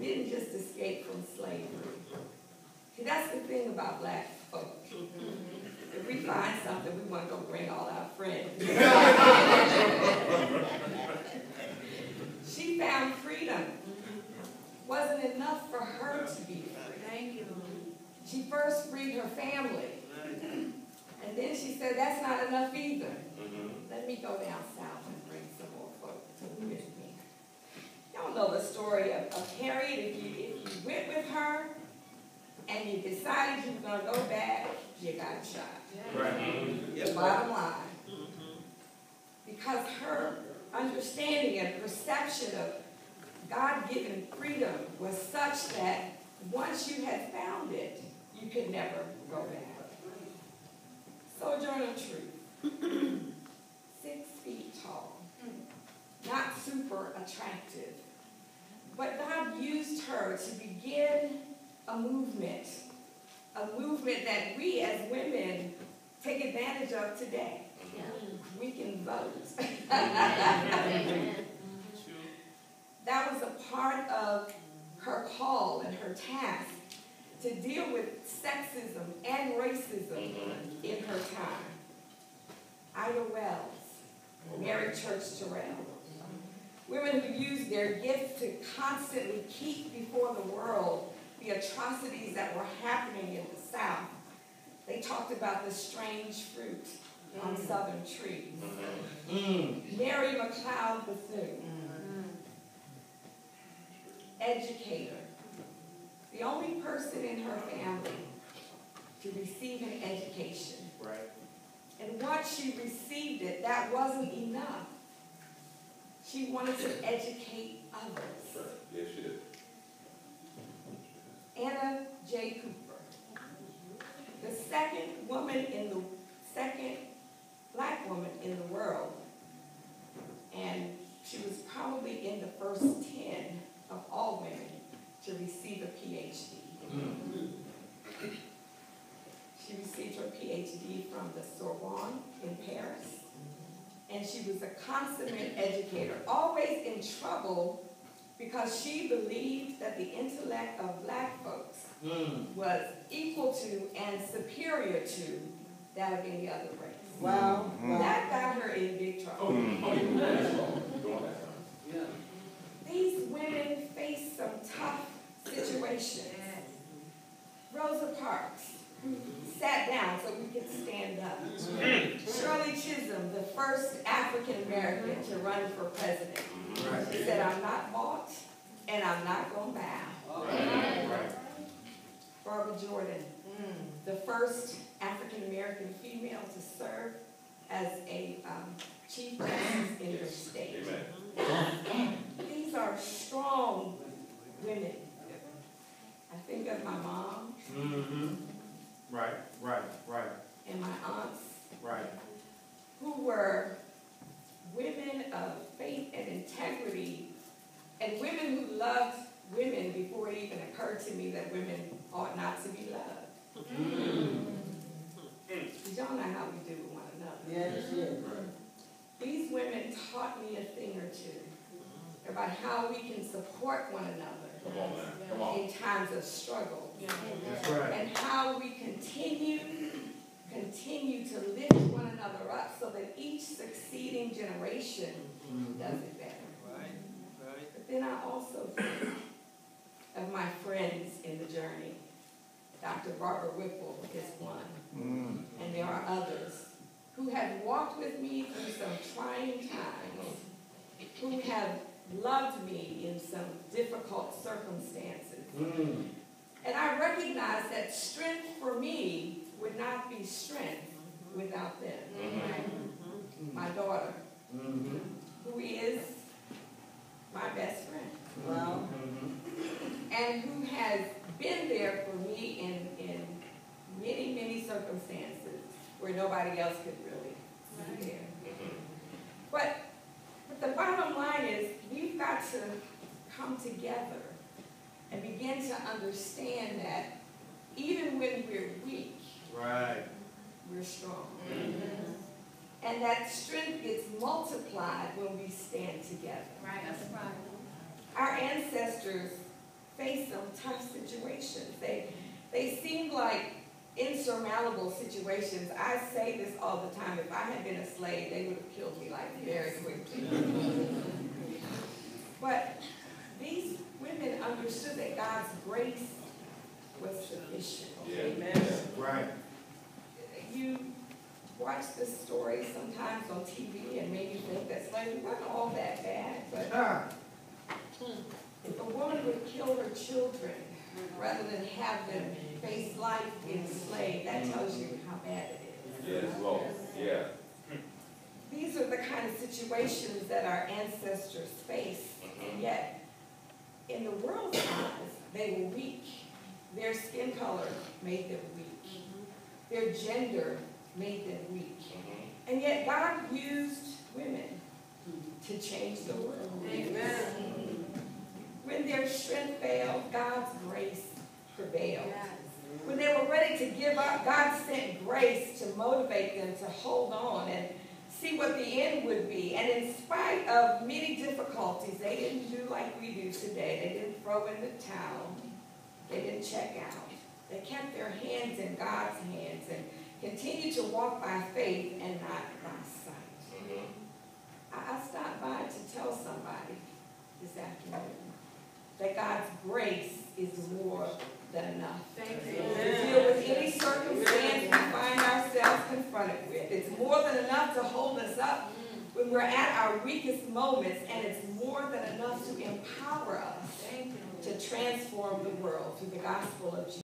didn't just escape from slavery. See, that's the thing about black folk. If we find something, we want to go bring all our friends. She found freedom. Wasn't enough for her to be free. Thank you. She first freed her family. And then she said, that's not enough either. Let me go down south and bring some more folks with me. Y'all know the story of Harriet. If you went with her and you decided you were going to go back, you got shot. Right. The bottom line. Because her understanding and perception of God-given freedom was such that once you had found it, you could never go back. Sojourner Truth, 6 feet tall, not super attractive, but God used her to begin a movement that we as women take advantage of today. We can vote. That was a part of her call and her task to deal with sexism and racism in her time. Ida Wells, Mary Church Terrell, women who used their gifts to constantly keep before the world the atrocities that were happening in the South. They talked about the strange fruit on southern trees. Mary McLeod Bethune, educator, the only person in her family to receive an education. Right. And once she received it, that wasn't enough. She wanted to educate others. Right. Yes, she did. Anna J. Cooper, the second black woman in the world, and she was probably in the first 10 of all women to receive a PhD. She received her PhD from the Sorbonne in Paris, and she was a consummate educator, always in trouble because she believed that the intellect of black folks was equal to and superior to that of any other race. Wow. That got her in big trouble. These women faced some tough situations. Rosa Parks sat down so we could stand up. Shirley Chisholm, the first African American to run for president. She said, I'm not bought and I'm not going to bow. Barbara Jordan, the first African American female to serve as a chief justice in her state. These are strong women. I think of my mom. Right. And my aunts. Right. Who were women of faith and integrity, and women who loved women before it even occurred to me that women ought not to be loved. You don't know how we do with one another. Yes. These women taught me a thing or two about how we can support one another in times of struggle. That's right. And how we continue to lift one another up so that each succeeding generation does it better. But then I also think of my friends in the journey. Dr. Barbara Whipple is one. And there are others who have walked with me through some trying times, who have loved me in some difficult circumstances. And I recognize that strength for me would not be strength without them. My daughter, who is my best friend. Wow. And who has been there for me in many, many circumstances where nobody else could really be there. But the bottom line is we've got to come together and begin to understand that even when we're weak, we're strong. And that strength gets multiplied when we stand together. Right, that's right. Our ancestors faced some tough situations. They seemed like insurmountable situations. I say this all the time. If I had been a slave, they would have killed me like very quickly. But these women understood that God's grace was sufficient. Yeah. Amen. Right. You watch this story sometimes on TV and maybe think that slavery wasn't all that bad, but if a woman would kill her children rather than have them face life enslaved, that tells you how bad it is. Yes, Lord. Yeah. These are the kind of situations that our ancestors faced, and yet, in the world's eyes, they were weak. Their skin color made them weak. Their gender made them weak. And yet, God used women to change the world. Amen. When their strength failed, God's grace prevailed. When they were ready to give up, God sent grace to motivate them to hold on and see what the end would be. And in spite of many difficulties, they didn't do like we do today. They didn't throw in the towel. They didn't check out. They kept their hands in God's hands and continued to walk by faith and not by sight. I stopped by to tell somebody this afternoon that God's grace is more than enough. Thank To you. deal with any circumstance we find ourselves confronted with. It's more than enough to hold us up when we're at our weakest moments, and it's more than enough to empower us to transform the world through the gospel of Jesus.